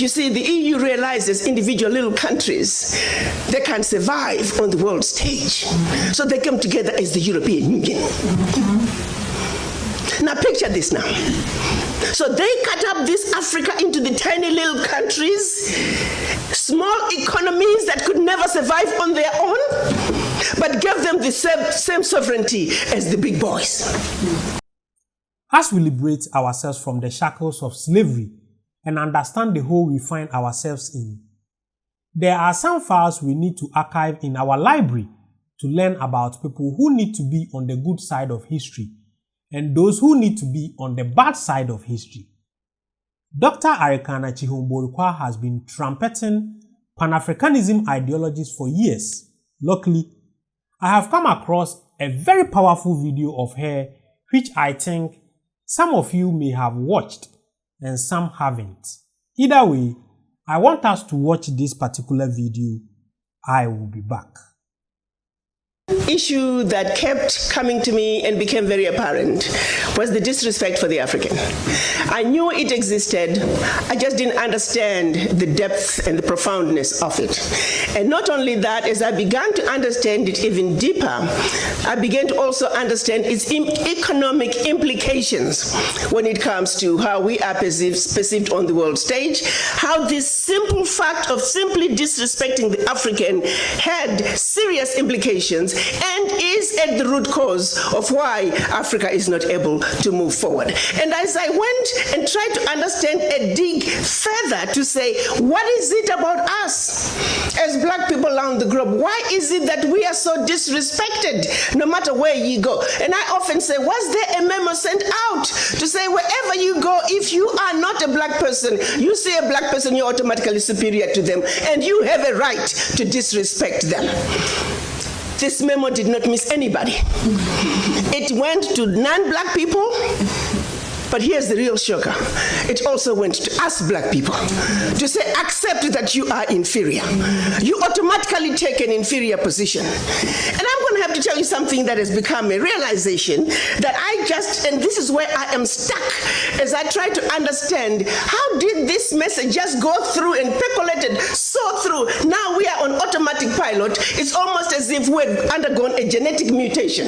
You see, the EU realizes individual little countries, they can't survive on the world stage. So they come together as the European Union. Now picture this now. So they cut up this Africa into the tiny little countries, small economies that could never survive on their own, but gave them the same sovereignty as the big boys. As we liberate ourselves from the shackles of slavery and understand the hole we find ourselves in, there are some files we need to archive in our library to learn about people who need to be on the good side of history and those who need to be on the bad side of history. Dr. Arikana Chihombory-Quao has been trumpeting pan-Africanism ideologies for years. Luckily, I have come across a very powerful video of her which I think some of you may have watched and some haven't. Either way, I want us to watch this particular video. I will be back. Issue that kept coming to me and became very apparent was the disrespect for the African. I knew it existed, I just didn't understand the depth and the profoundness of it. And not only that, as I began to understand it even deeper, I began to also understand its economic implications when it comes to how we are perceived on the world stage, how this simple fact of simply disrespecting the African had serious implications and is at the root cause of why Africa is not able to move forward. And as I went and tried to understand and dig further to say, what is it about us as black people around the globe? Why is it that we are so disrespected no matter where you go? And I often say, was there a memo sent out to say wherever you go, if you are not a black person, you see a black person, you're automatically superior to them and you have a right to disrespect them? This memo did not miss anybody. It went to non-black people, but here's the real shocker. It also went to us black people to say, accept that you are inferior. You automatically take an inferior position. And I'm going to have to tell you something that has become a realization that and this is where I am stuck as I try to understand, how did this message just go through and percolated so through? Now we are on automatic pilot. It's almost as if we've undergone a genetic mutation.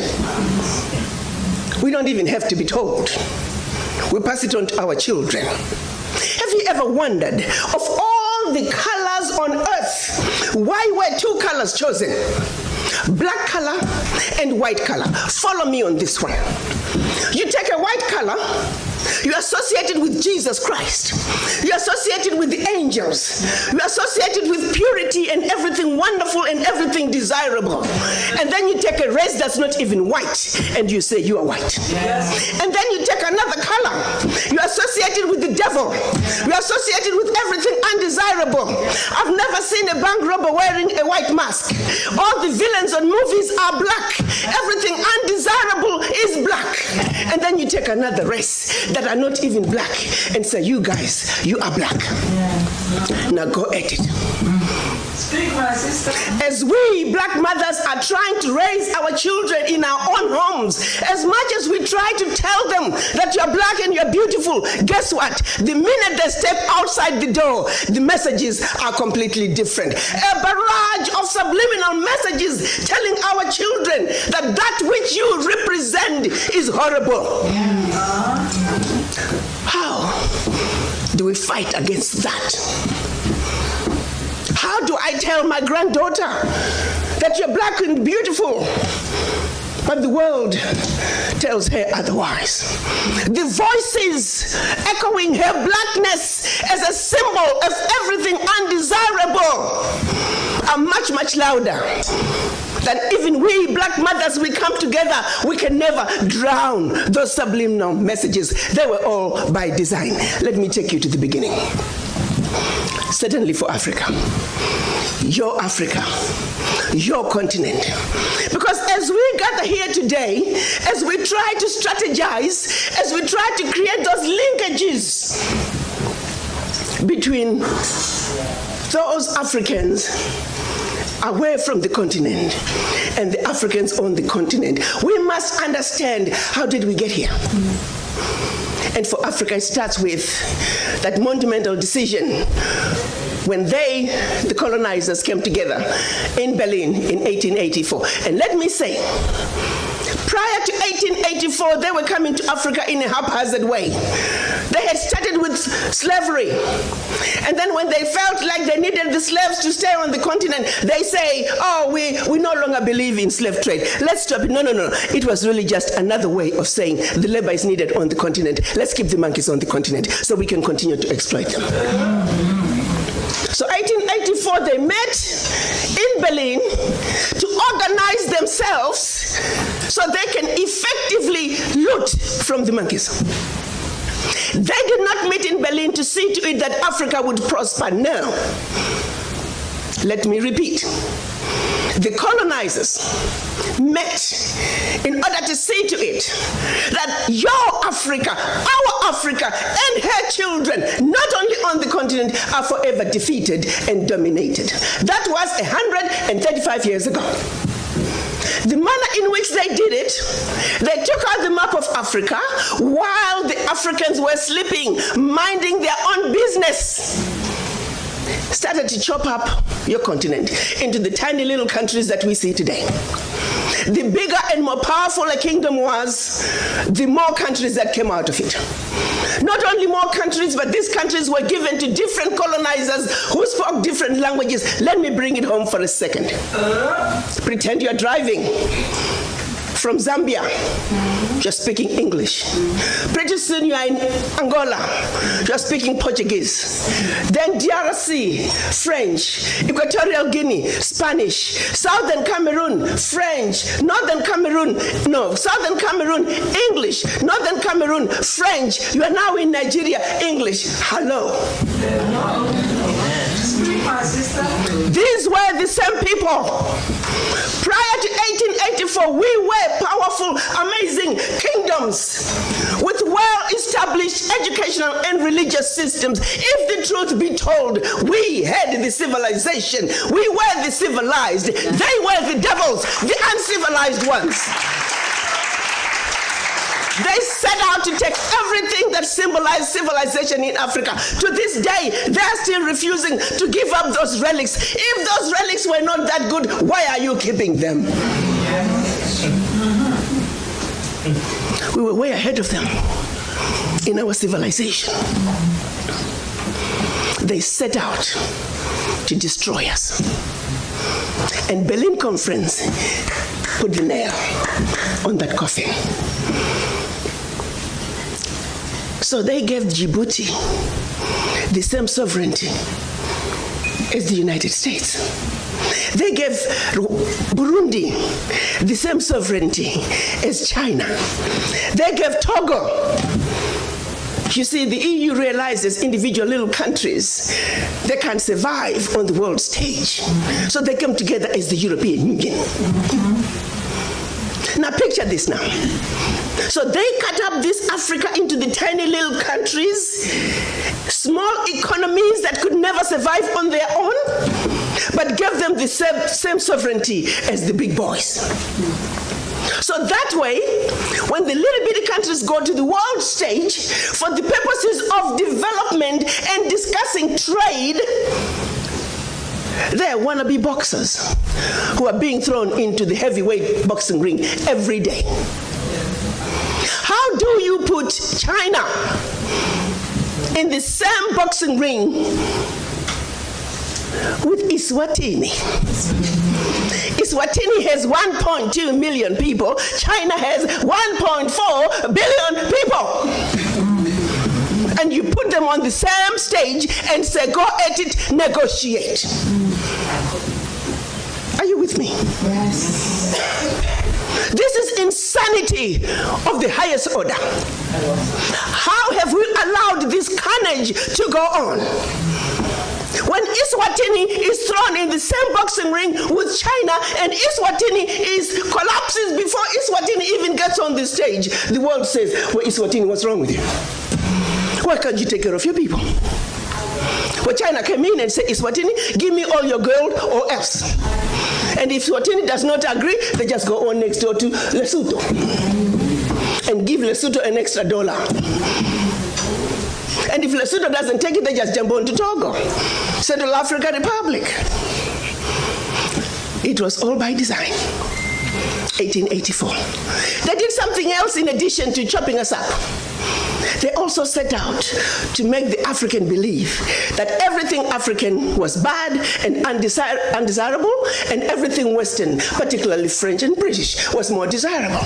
We don't even have to be told. We pass it on to our children. Have you ever wondered, of all the colors on earth, why were two colors chosen? Black color and white color. Follow me on this one. You take a white color, you associate it with Jesus Christ. You associate it with the angels. You associate it with purity and everything wonderful and everything desirable. And then you take a race that's not even white and you say you are white. Yes. And then you take another color. You associate it with the devil. You associate it with everything undesirable. I've never seen a bank robber wearing a white mask. All the villains on movies are black. Everything undesirable is black. And then you take another race that are not even black and say, you guys, you are black. Yeah. Now go at it. Speak, my sister. As we black mothers are trying to raise our children in our own homes, as much as we try to tell them that you're black and you're beautiful, guess what? The minute they step outside the door, the messages are completely different. A barrage of subliminal messages telling our children that that which you represent is horrible. Yeah. How do we fight against that? How do I tell my granddaughter that you're black and beautiful, but the world tells her otherwise? The voices echoing her blackness as a symbol of everything undesirable are much, much louder than even we black mothers, we come together, we can never drown those subliminal messages. They were all by design. Let me take you to the beginning. Certainly for Africa, your continent. Because as we gather here today, as we try to strategize, as we try to create those linkages between those Africans away from the continent and the Africans on the continent, we must understand, how did we get here? And for Africa, it starts with that monumental decision when they, the colonizers, came together in Berlin in 1884. And let me say, prior to 1884, they were coming to Africa in a haphazard way. They had started with slavery. And then when they felt like they needed the slaves to stay on the continent, they say, oh, we no longer believe in slave trade. Let's stop it. No. It was really just another way of saying the labor is needed on the continent. Let's keep the monkeys on the continent so we can continue to exploit them. So 1884, they met in Berlin to organize themselves so they can effectively loot from the monkeys. They did not meet in Berlin to see to it that Africa would prosper. No. Let me repeat. The colonizers met in order to see to it that your Africa, our Africa, and her children, not only on the continent, are forever defeated and dominated. That was 135 years ago. The manner in which they did it, they took out the map of Africa while the Africans were sleeping, minding their own business. Started to chop up your continent into the tiny little countries that we see today. The bigger and more powerful a kingdom was, the more countries that came out of it. Not only more countries, but these countries were given to different colonizers who spoke different languages. Let me bring it home for a second. Pretend you're driving from Zambia, you're speaking English. Pretty soon you are in Angola, you're speaking Portuguese. Then DRC, French. Equatorial Guinea, Spanish. Southern Cameroon, French. Southern Cameroon, English. Northern Cameroon, French. You are now in Nigeria, English. Hello. These were the same people. Prior to 1884, we were powerful, amazing kingdoms with well-established educational and religious systems. If the truth be told, we had the civilization. We were the civilized. They were the devils, the uncivilized ones. They set out to take everything that symbolized civilization in Africa. To this day, they're still refusing to give up those relics. If those relics were not that good, why are you keeping them? We were way ahead of them in our civilization. They set out to destroy us. And Berlin Conference put the nail on that coffin. So they gave Djibouti the same sovereignty as the United States. They gave Burundi the same sovereignty as China. They gave Togo. You see, the EU realizes individual little countries, they can't survive on the world stage. So they come together as the European Union. Now picture this now. So they cut up this Africa into the tiny little countries, small economies that could never survive on their own, but gave them the same sovereignty as the big boys. So that way, when the little bitty countries go to the world stage for the purposes of development and discussing trade, they're wannabe boxers who are being thrown into the heavyweight boxing ring every day. How do you put China in the same boxing ring with Eswatini? Eswatini has 1.2 million people. China has 1.4 billion people. And you put them on the same stage and say, go at it, negotiate. Are you with me? Yes. This is insanity of the highest order. How have we allowed this carnage to go on? When Eswatini is thrown in the same boxing ring with China and Eswatini collapses before Eswatini even gets on the stage, the world says, well, Eswatini, what's wrong with you? Why can't you take care of your people? Well, China came in and said, Eswatini, give me all your gold or else. And if Eswatini does not agree, they just go on next door to Lesotho and give Lesotho an extra $1. And if Lesotho doesn't take it, they just jump on to Togo, Central African Republic. It was all by design. 1884. They did something else in addition to chopping us up. They also set out to make the African believe that everything African was bad and undesirable, and everything Western, particularly French and British, was more desirable.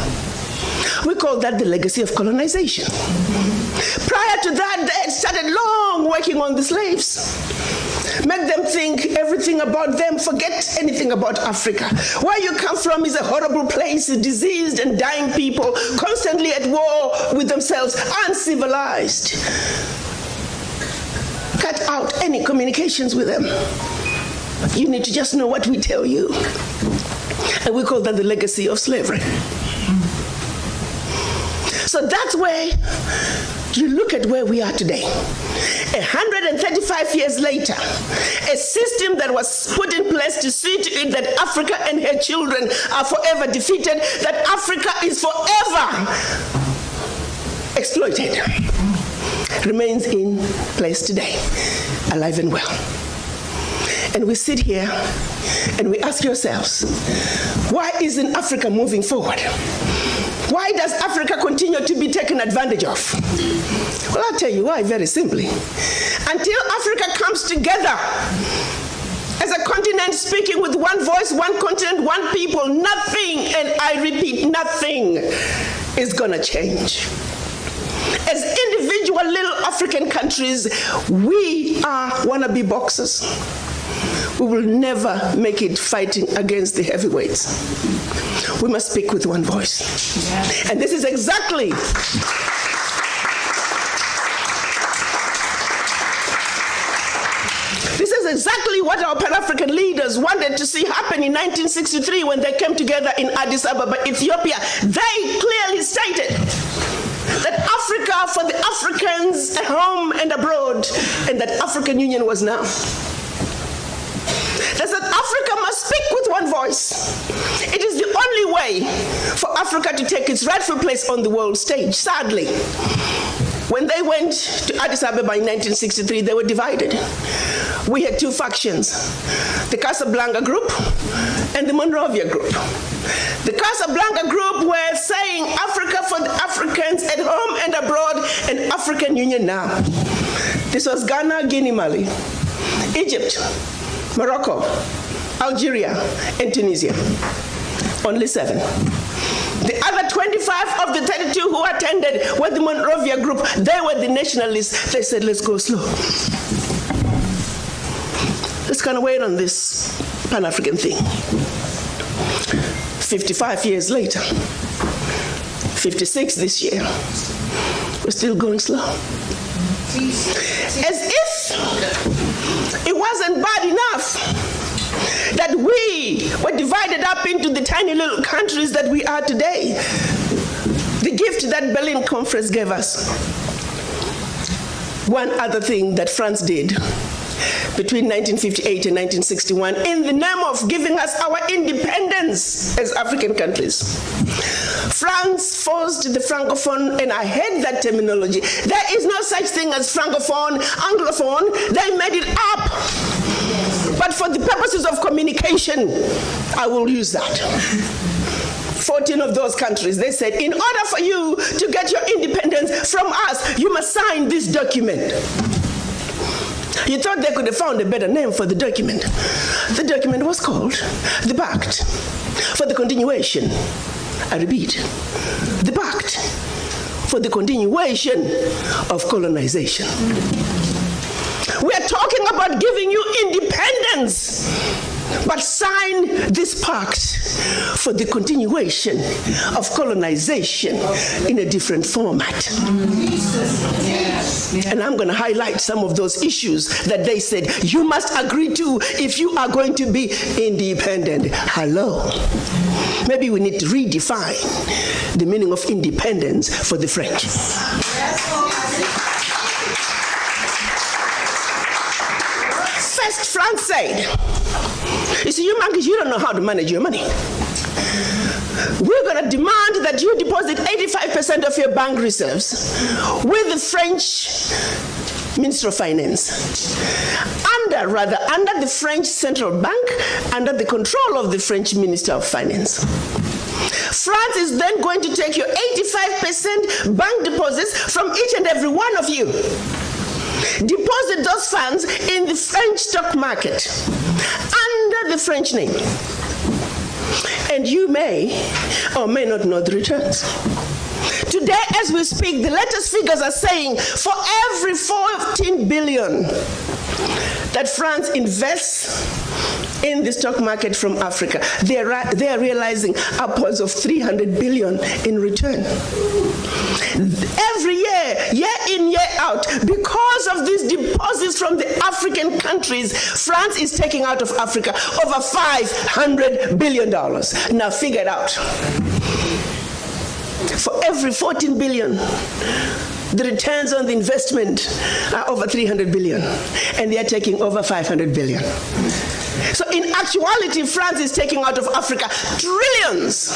We call that the legacy of colonization. Prior to that, they had started long working on the slaves. Make them think everything about them, forget anything about Africa. Where you come from is a horrible place, diseased and dying people, constantly at war with themselves, uncivilized. Cut out any communications with them. You need to just know what we tell you. And we call that the legacy of slavery. So that's where you look at where we are today. 135 years later, a system that was put in place to see to it that Africa and her children are forever defeated, that Africa is forever exploited, remains in place today, alive and well. And we sit here and we ask ourselves, why isn't Africa moving forward? Why does Africa continue to be taken advantage of? Well, I'll tell you why, very simply. Until Africa comes together as a continent speaking with one voice, one continent, one people, nothing, and I repeat, nothing is gonna change. As individual little African countries, we are wannabe boxers. We will never make it fighting against the heavyweights. We must speak with one voice. Yes. And this is exactly what our Pan-African leaders wanted to see happen in 1963 when they came together in Addis Ababa, Ethiopia. They clearly stated that Africa for the Africans at home and abroad, and that African Union was now. That said, Africa must speak with one voice. It is the only way for Africa to take its rightful place on the world stage. Sadly, when they went to Addis Ababa in 1963, they were divided. We had two factions, the Casablanca group and the Monrovia group. The Casablanca group were saying Africa for the Africans at home and abroad, and African Union now. This was Ghana, Guinea, Mali, Egypt, Morocco, Algeria, and Tunisia. Only 7. The other 25 of the 32 who attended were the Monrovia group. They were the nationalists. They said, let's go slow. Let's kind of wait on this Pan-African thing. 55 years later, 56 this year, we're still going slow. As if it wasn't bad enough that we were divided up into the tiny little countries that we are today. The gift that Berlin Conference gave us. One other thing that France did between 1958 and 1961 in the name of giving us our independence as African countries. France forced the Francophone, and I hate that terminology. There is no such thing as Francophone, Anglophone. They made it up. But for the purposes of communication, I will use that. 14 of those countries, they said, in order for you to get your independence from us, you must sign this document. You thought they could have found a better name for the document. The document was called the Pact for the continuation. I repeat, the Pact for the continuation of colonization. We are talking about giving you independence, but sign this pact for the continuation of colonization in a different format. And I'm going to highlight some of those issues that they said you must agree to if you are going to be independent. Hello. Maybe we need to redefine the meaning of independence for the French. First, France said, you see, you monkeys, you don't know how to manage your money. We're going to demand that you deposit 85% of your bank reserves with the French Minister of Finance, under the French Central Bank, under the control of the French Minister of Finance. France is then going to take your 85% bank deposits from each and every one of you. Deposit those funds in the French stock market under the French name. And you may or may not know the returns. Today, as we speak, the latest figures are saying for every 14 billion that France invests in the stock market from Africa, they are realizing upwards of 300 billion in return. Every year in, year out, because of these deposits from the African countries, France is taking out of Africa over $500 billion. Now figure it out. For every 14 billion, the returns on the investment are over 300 billion, and they are taking over 500 billion. So in actuality, France is taking out of Africa trillions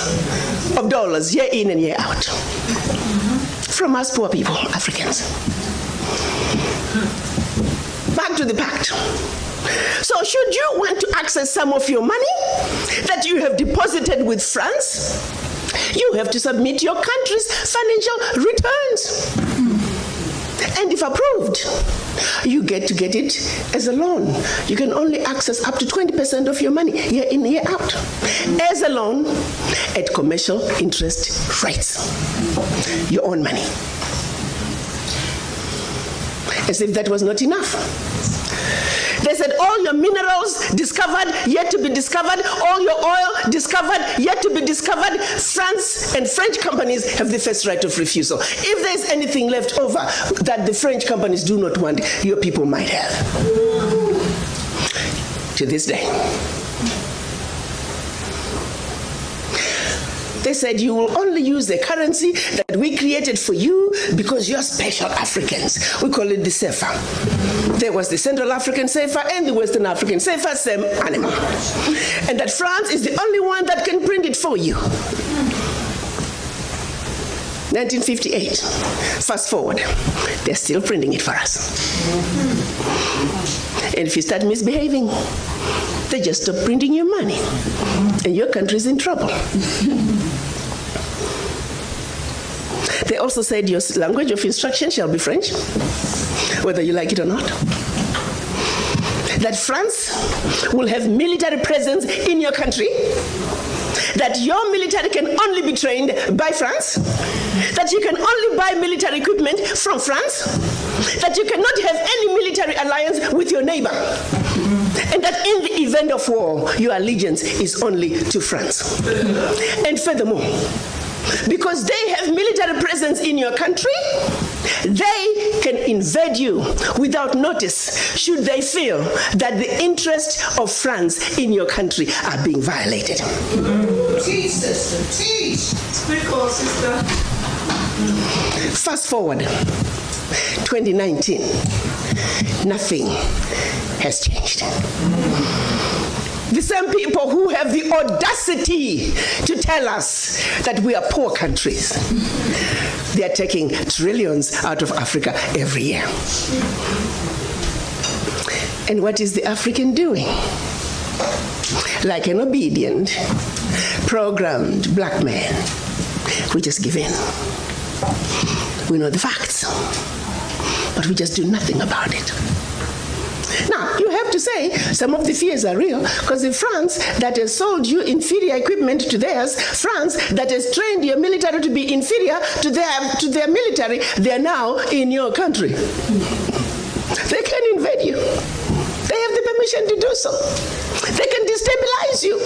of dollars year in and year out from us poor people, Africans. Back to the pact. So should you want to access some of your money that you have deposited with France, you have to submit your country's financial returns. And if approved, you get to get it as a loan. You can only access up to 20% of your money year in, year out as a loan at commercial interest rates. Your own money. As if that was not enough. They said all your minerals discovered, yet to be discovered, all your oil discovered, yet to be discovered. France and French companies have the first right of refusal. If there's anything left over that the French companies do not want, your people might have. To this day. They said you will only use the currency that we created for you because you're special Africans. We call it the CFA. There was the Central African CFA and the Western African CFA, same animal. And that France is the only one that can print it for you. 1958. Fast forward. They're still printing it for us. And if you start misbehaving, they just stop printing your money. And your country's in trouble. They also said your language of instruction shall be French, whether you like it or not. That France will have military presence in your country. That your military can only be trained by France. That you can only buy military equipment from France. That you cannot have any military alliance with your neighbor. And that in the event of war, your allegiance is only to France. And furthermore, because they have military presence in your country, they can invade you without notice should they feel that the interests of France in your country are being violated. Teach, sister, teach. Speak on, sister. Fast forward, 2019, nothing has changed. The same people who have the audacity to tell us that we are poor countries, they are taking trillions out of Africa every year. And what is the African doing? Like an obedient, programmed black man, we just give in. We know the facts, but we just do nothing about it. Now, you have to say some of the fears are real, because in France that has sold you inferior equipment to theirs, France that has trained your military to be inferior to their military, they are now in your country. They can invade you. They have the permission to do so. They can destabilize you.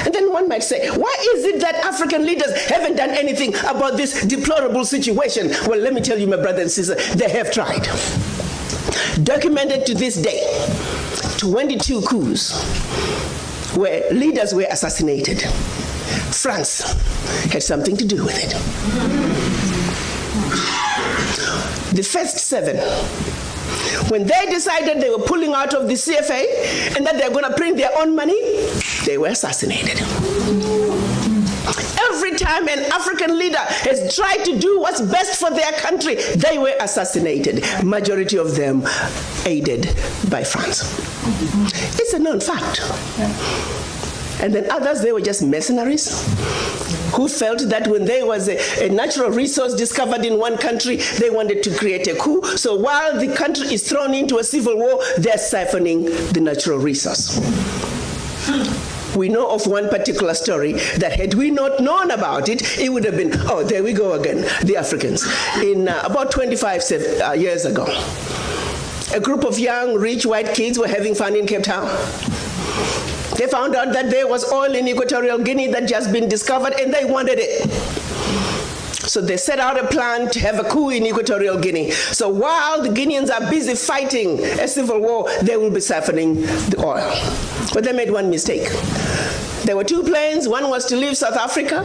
And then one might say, why is it that African leaders haven't done anything about this deplorable situation? Well, let me tell you, my brother and sister, they have tried. Documented to this day, 22 coups where leaders were assassinated. France had something to do with it. The first 7, when they decided they were pulling out of the CFA and that they're going to print their own money, they were assassinated. every time an African leader has tried to do what's best for their country, they were assassinated. Majority of them aided by France. It's a known fact. And then others, they were just mercenaries who felt that when there was a natural resource discovered in one country, they wanted to create a coup. So while the country is thrown into a civil war, they're siphoning the natural resource. We know of one particular story that had we not known about it, it would have been, oh, there we go again, the Africans. In about 25 years ago, a group of young, rich white kids were having fun in Cape Town. They found out that there was oil in Equatorial Guinea that just been discovered, and they wanted it. So they set out a plan to have a coup in Equatorial Guinea. So while the Guineans are busy fighting a civil war, they will be siphoning the oil. But they made one mistake. There were two planes. One was to leave South Africa,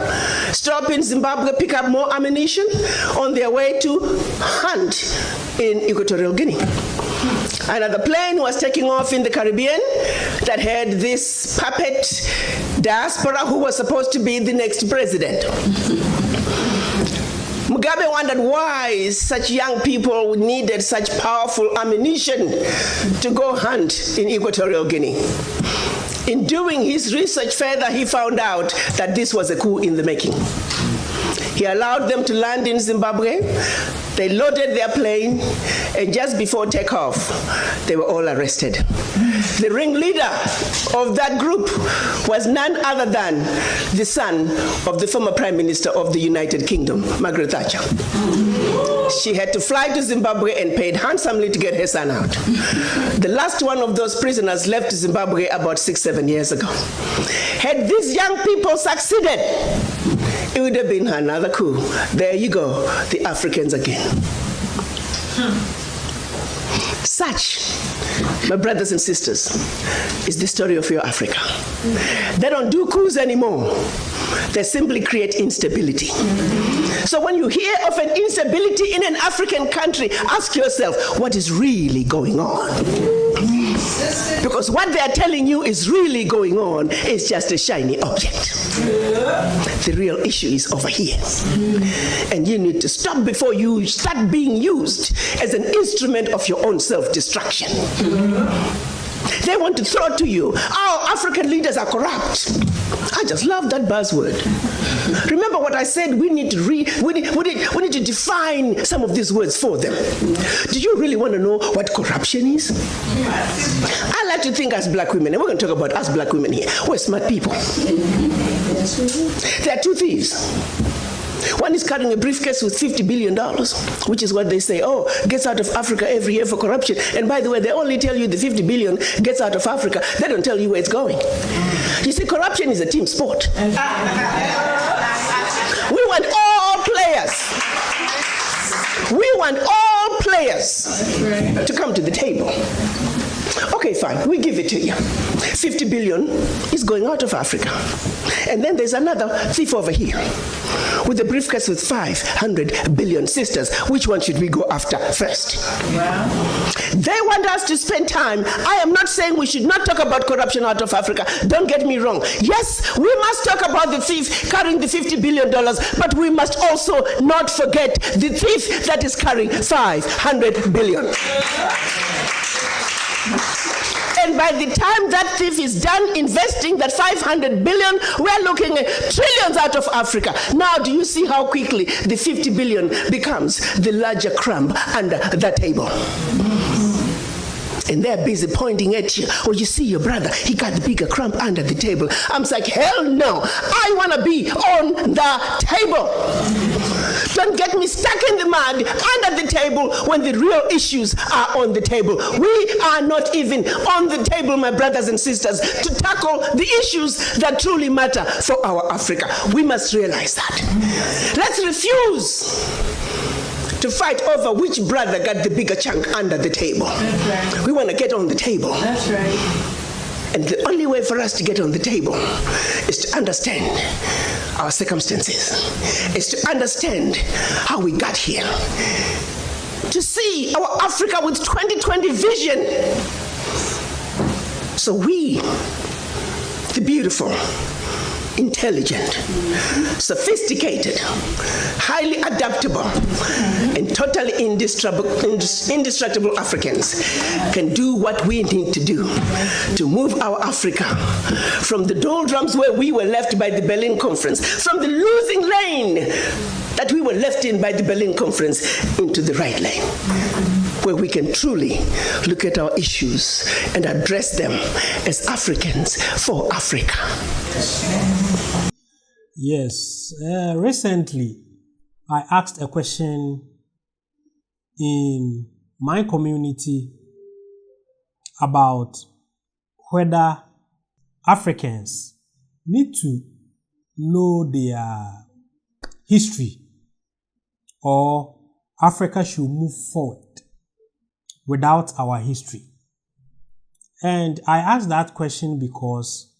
stop in Zimbabwe, pick up more ammunition on their way to hunt in Equatorial Guinea. Another plane was taking off in the Caribbean that had this puppet diaspora who was supposed to be the next president. Mugabe wondered why such young people needed such powerful ammunition to go hunt in Equatorial Guinea. In doing his research further, he found out that this was a coup in the making. He allowed them to land in Zimbabwe. They loaded their plane, and just before takeoff, they were all arrested. The ringleader of that group was none other than the son of the former Prime Minister of the United Kingdom, Margaret Thatcher. She had to fly to Zimbabwe and paid handsomely to get her son out. The last one of those prisoners left Zimbabwe about 6-7 years ago. Had these young people succeeded, it would have been another coup. There you go, the Africans again. Such, my brothers and sisters, is the story of your Africa. They don't do coups anymore. They simply create instability. So when you hear of an instability in an African country, ask yourself, what is really going on? Because what they are telling you is really going on is just a shiny object. The real issue is over here. And you need to stop before you start being used as an instrument of your own self-destruction. They want to throw to you, oh, African leaders are corrupt. I just love that buzzword. Remember what I said, we need to define some of these words for them. Do you really want to know what corruption is? I like to think as black women, and we're going to talk about us black women here. We're smart people. There are two thieves. One is carrying a briefcase with $50 billion, which is what they say, oh, gets out of Africa every year for corruption. And by the way, they only tell you the $50 billion gets out of Africa. They don't tell you where it's going. You see, corruption is a team sport. We want all players. We want all players to come to the table. Okay, fine, we give it to you. 50 billion is going out of Africa. And then there's another thief over here with a briefcase with 500 billion sisters. Which one should we go after first? Wow. They want us to spend time. I am not saying we should not talk about corruption out of Africa. Don't get me wrong. Yes, we must talk about the thief carrying the $50 billion, but we must also not forget the thief that is carrying 500 billion. And by the time that thief is done investing that 500 billion, we're looking at trillions out of Africa. Now, do you see how quickly the 50 billion becomes the larger crumb under the table? And they're busy pointing at you. Oh, you see your brother, he got the bigger crumb under the table. I'm like, hell no, I want to be on the table. Don't get me stuck in the mud under the table when the real issues are on the table. We are not even on the table, my brothers and sisters, to tackle the issues that truly matter for our Africa. We must realize that. Let's refuse to fight over which brother got the bigger chunk under the table. That's right. We want to get on the table. That's right. And the only way for us to get on the table is to understand our circumstances, is to understand how we got here, to see our Africa with 2020 vision. So we, the beautiful, intelligent, sophisticated, highly adaptable, and totally indestructible Africans can do what we need to do to move our Africa from the doldrums where we were left by the Berlin Conference, from the losing lane that we were left in by the Berlin Conference, into the right lane, where we can truly look at our issues and address them as Africans for Africa. Yes, recently I asked a question in my community about whether Africans need to know their history or Africa should move forward without our history. And I asked that question because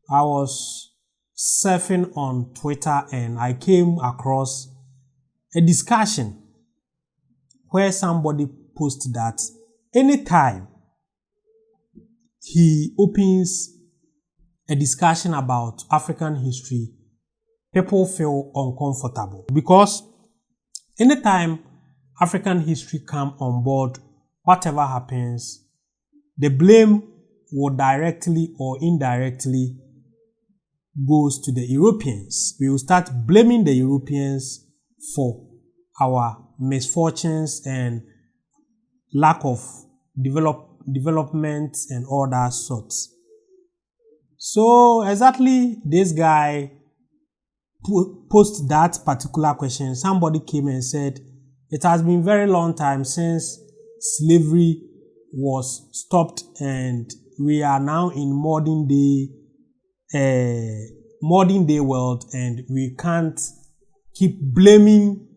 I was surfing on Twitter and I came across a discussion where somebody posted that anytime he opens a discussion about African history, people feel uncomfortable because anytime African history come on board, whatever happens, the blame will directly or indirectly goes to the Europeans. We will start blaming the Europeans for our misfortunes and lack of development and all that sorts. So exactly this guy posed that particular question. Somebody came and said, it has been a very long time since slavery was stopped and we are now in modern day world and we can't keep blaming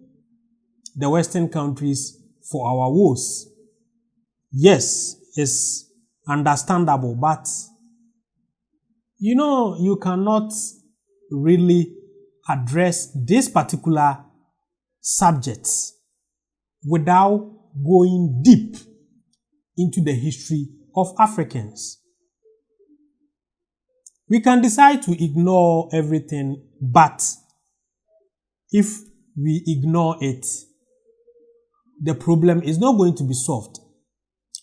the Western countries for our woes. Yes, it's understandable, but you cannot really address this particular subject without going deep into the history of Africans. We can decide to ignore everything, but if we ignore it, the problem is not going to be solved.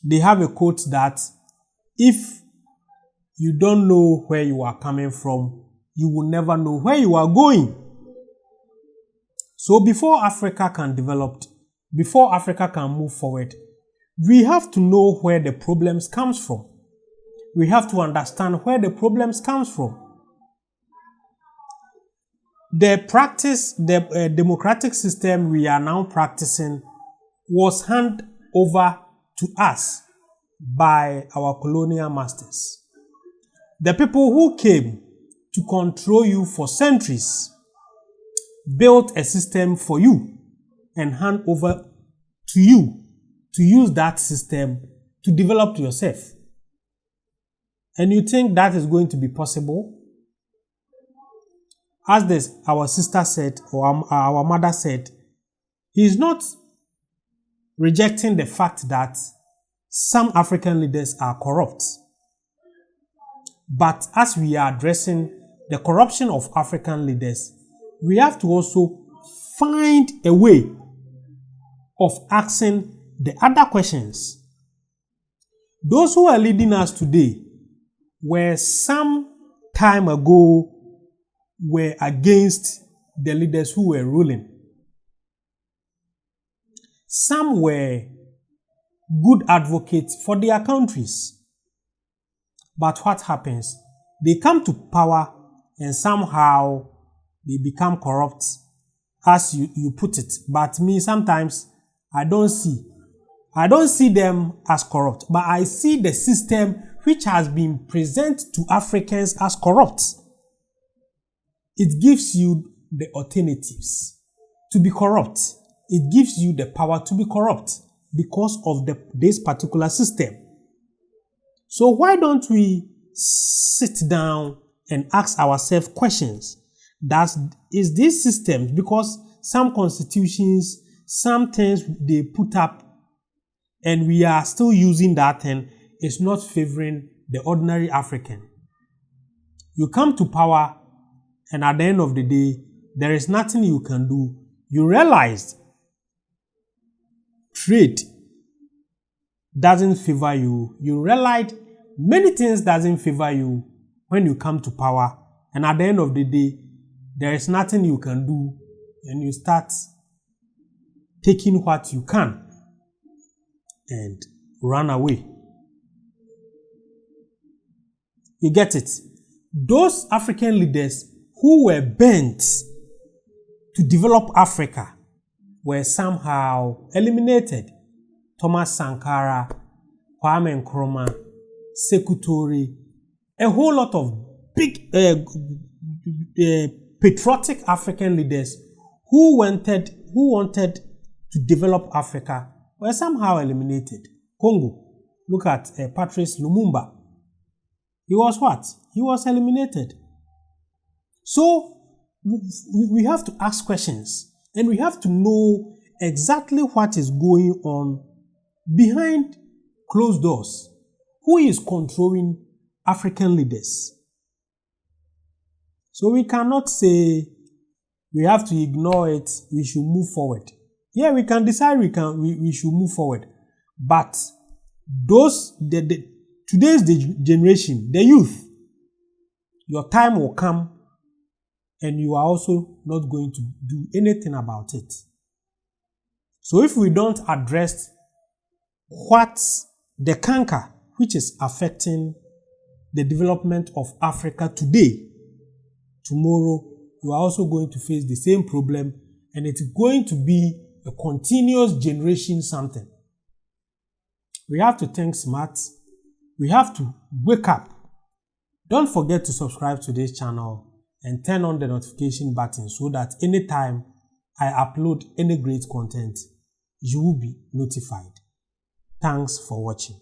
They have a quote that if you don't know where you are coming from, you will never know where you are going. So before Africa can develop, before Africa can move forward, we have to know where the problems comes from. We have to understand where the problems comes from. The democratic system we are now practicing was handed over to us by our colonial masters. The people who came to control you for centuries built a system for you and hand over to you to use that system to develop yourself. And you think that is going to be possible? As our sister said, or our mother said, he is not rejecting the fact that some African leaders are corrupt. But as we are addressing the corruption of African leaders, we have to also find a way of asking the other questions. Those who are leading us today were some time ago were against the leaders who were ruling. Some were good advocates for their countries. But what happens? They come to power and somehow they become corrupt, as you put it. But me, sometimes I don't see them as corrupt, but I see the system which has been presented to Africans as corrupt. It gives you the alternatives to be corrupt. It gives you the power to be corrupt because of this particular system. So why don't we sit down and ask ourselves questions? Is this system, because some constitutions, some things they put up and we are still using that and it's not favoring the ordinary African. You come to power and at the end of the day, there is nothing you can do. You realized trade doesn't favor you. You realize many things doesn't favor you when you come to power, and at the end of the day, there is nothing you can do, and you start taking what you can and run away. You get it? Those African leaders who were bent to develop Africa were somehow eliminated. Thomas Sankara, Kwame Nkrumah, Sekou Toure, a whole lot of big patriotic African leaders who wanted to develop Africa were somehow eliminated. Congo, look at Patrice Lumumba. He was what? He was eliminated. So we have to ask questions, and we have to know exactly what is going on behind closed doors. Who is controlling African leaders? So we cannot say we have to ignore it, we should move forward. Yeah, we can decide we should move forward. But today's generation, the youth, your time will come and you are also not going to do anything about it. So if we don't address what the canker which is affecting the development of Africa today, tomorrow you are also going to face the same problem, and it's going to be a continuous generation something. We have to think smart. We have to wake up. Don't forget to subscribe to this channel and turn on the notification button so that anytime I upload any great content, you will be notified. Thanks for watching.